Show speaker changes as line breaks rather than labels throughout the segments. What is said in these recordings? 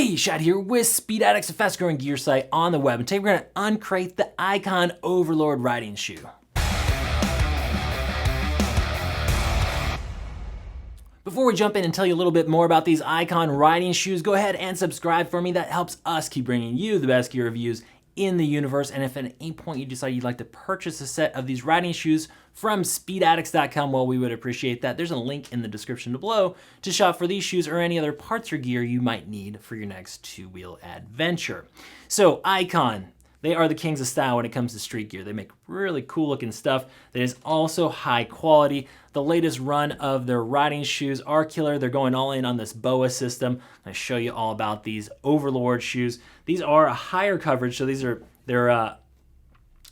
Hey, Shad here with Speed Addicts, a fast growing gear site on the web. And today we're gonna uncrate the Icon Overlord riding shoe. Before we jump in and tell you a little bit more about these Icon riding shoes, go ahead and subscribe for me. That helps us keep bringing you the best gear reviews in the universe. And if at any point you decide you'd like to purchase a set of these riding shoes from speedaddicts.com, well, we would appreciate that. There's a link in the description below to shop for these shoes or any other parts or gear you might need for your next two-wheel adventure. So Icon, they are the kings of style when it comes to street gear. They make really cool looking stuff that is also high quality. The latest run of their riding shoes are killer. They're going all in on this BOA system. I'm gonna show you all about these Overlord shoes. These are a higher coverage, so they're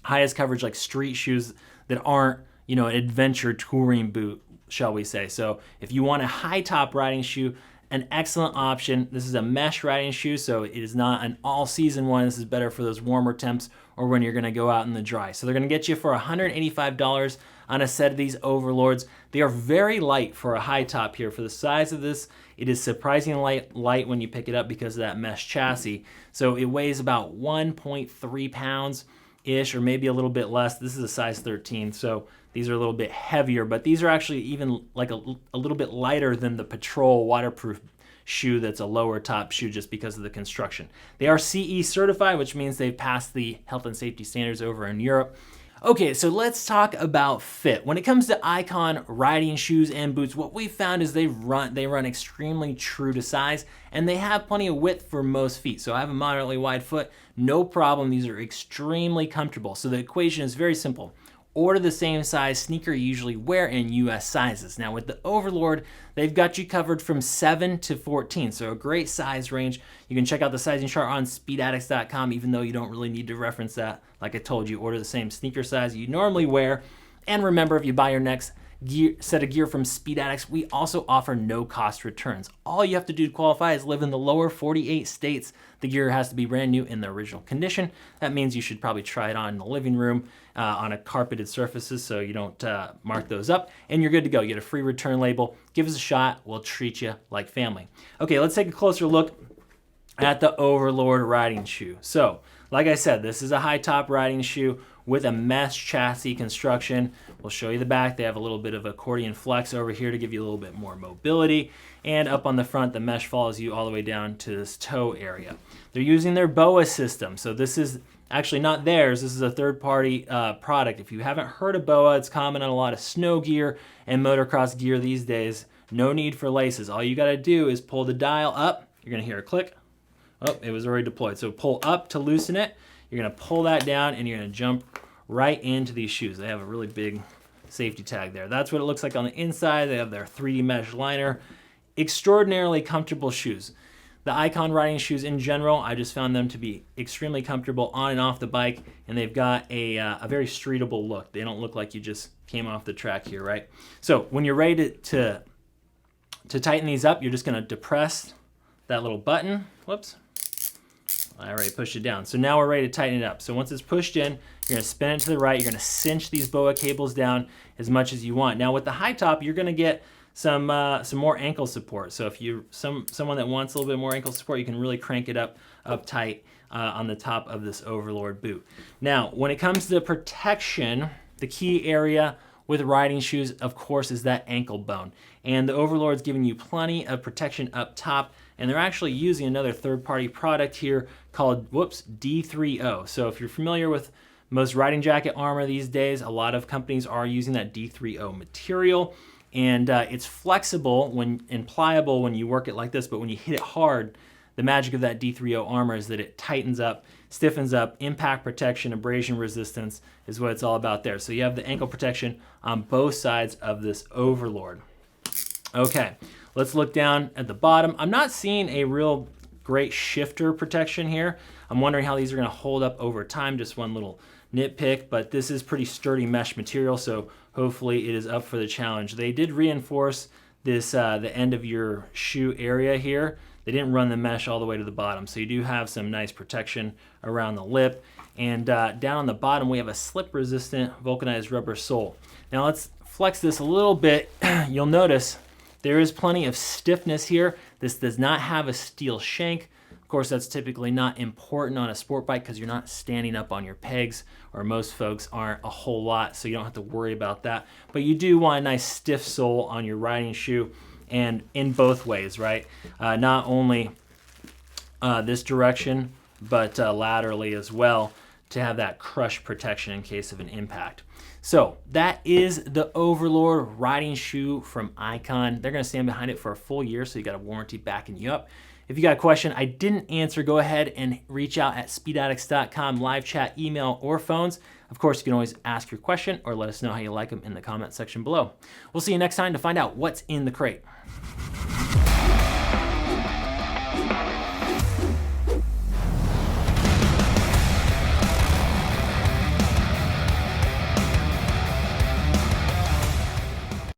highest coverage like street shoes that aren't, an adventure touring boot, shall we say. So if you want a high top riding shoe, an excellent option. This is a mesh riding shoe, so it is not an all-season one. This is better for those warmer temps or when you're gonna go out in the dry. So they're gonna get you for $185 on a set of these Overlords. They are very light for a high top here. For the size of this, it is surprisingly light when you pick it up because of that mesh chassis. So it weighs about 1.3 pounds-ish, or maybe a little bit less. This is a size 13, so these are a little bit heavier, but these are actually even like a little bit lighter than the Patrol waterproof shoe that's a lower top shoe just because of the construction. They are CE certified, which means they've passed the health and safety standards over in Europe. Okay, so let's talk about fit. When it comes to Icon riding shoes and boots, what we've found is they run extremely true to size, and they have plenty of width for most feet. So I have a moderately wide foot, no problem. These are extremely comfortable. So the equation is very simple. Order the same size sneaker you usually wear in US sizes. Now with the Overlord, they've got you covered from 7 to 14, so a great size range. You can check out the sizing chart on speedaddicts.com, even though you don't really need to reference that. Like I told you, order the same sneaker size you normally wear. And remember, if you buy your next set of gear from Speed Addicts, we also offer no cost returns. All you have to do to qualify is live in the lower 48 states. The gear has to be brand new in the original condition. That means you should probably try it on in the living room on a carpeted surfaces so you don't mark those up, and you're good to go. You get a free return label. Give us a shot. We'll treat you like family. Okay, let's take a closer look at the Overlord riding shoe. So, like I said, this is a high top riding shoe with a mesh chassis construction. We'll show you the back. They have a little bit of accordion flex over here to give you a little bit more mobility. And up on the front, the mesh follows you all the way down to this toe area. They're using their BOA system. So this is actually not theirs. This is a third-party product. If you haven't heard of BOA, it's common on a lot of snow gear and motocross gear these days. No need for laces. All you got to do is pull the dial up. You're going to hear a click. Oh, it was already deployed. So pull up to loosen it. You're going to pull that down, and you're going to jump right into these shoes. They have a really big safety tag there. That's what it looks like on the inside. They have their 3D mesh liner. Extraordinarily comfortable shoes. The Icon riding shoes in general, I just found them to be extremely comfortable on and off the bike, and they've got a very streetable look. They don't look like you just came off the track here, right? So when you're ready to tighten these up, you're just going to depress that little button. Whoops. I already pushed it down. So now we're ready to tighten it up. So once it's pushed in, you're going to spin it to the right. You're going to cinch these BOA cables down as much as you want. Now with the high top, you're going to get some more ankle support. So if you're someone that wants a little bit more ankle support, you can really crank it up tight on the top of this Overlord boot. Now, when it comes to protection, the key area with riding shoes, of course, is that ankle bone. And the Overlord's giving you plenty of protection up top, and they're actually using another third-party product here called, D3O. So if you're familiar with most riding jacket armor these days, a lot of companies are using that D3O material, and it's flexible and pliable when you work it like this, but when you hit it hard, the magic of that D3O armor is that it tightens up, stiffens up, impact protection, abrasion resistance is what it's all about there. So you have the ankle protection on both sides of this Overlord. Okay, let's look down at the bottom. I'm not seeing a real great shifter protection here. I'm wondering how these are going to hold up over time. Just one little nitpick, but this is pretty sturdy mesh material, so hopefully it is up for the challenge. They did reinforce this the end of your shoe area here. They didn't run the mesh all the way to the bottom, so you do have some nice protection around the lip. And down on the bottom, we have a slip-resistant vulcanized rubber sole. Now let's flex this a little bit. You'll notice there is plenty of stiffness here. This does not have a steel shank. Of course, that's typically not important on a sport bike because you're not standing up on your pegs, or most folks aren't a whole lot, so you don't have to worry about that. But you do want a nice stiff sole on your riding shoe, and in both ways, right? Not only this direction, but laterally as well, to have that crush protection in case of an impact. So that is the Overlord riding shoe from Icon. They're going to stand behind it for a full year, so you got a warranty backing you up. If you got a question I didn't answer, go ahead and reach out at speedaddicts.com, live chat, email, or phones. Of course, you can always ask your question or let us know how you like them in the comment section below. We'll see you next time to find out what's in the crate.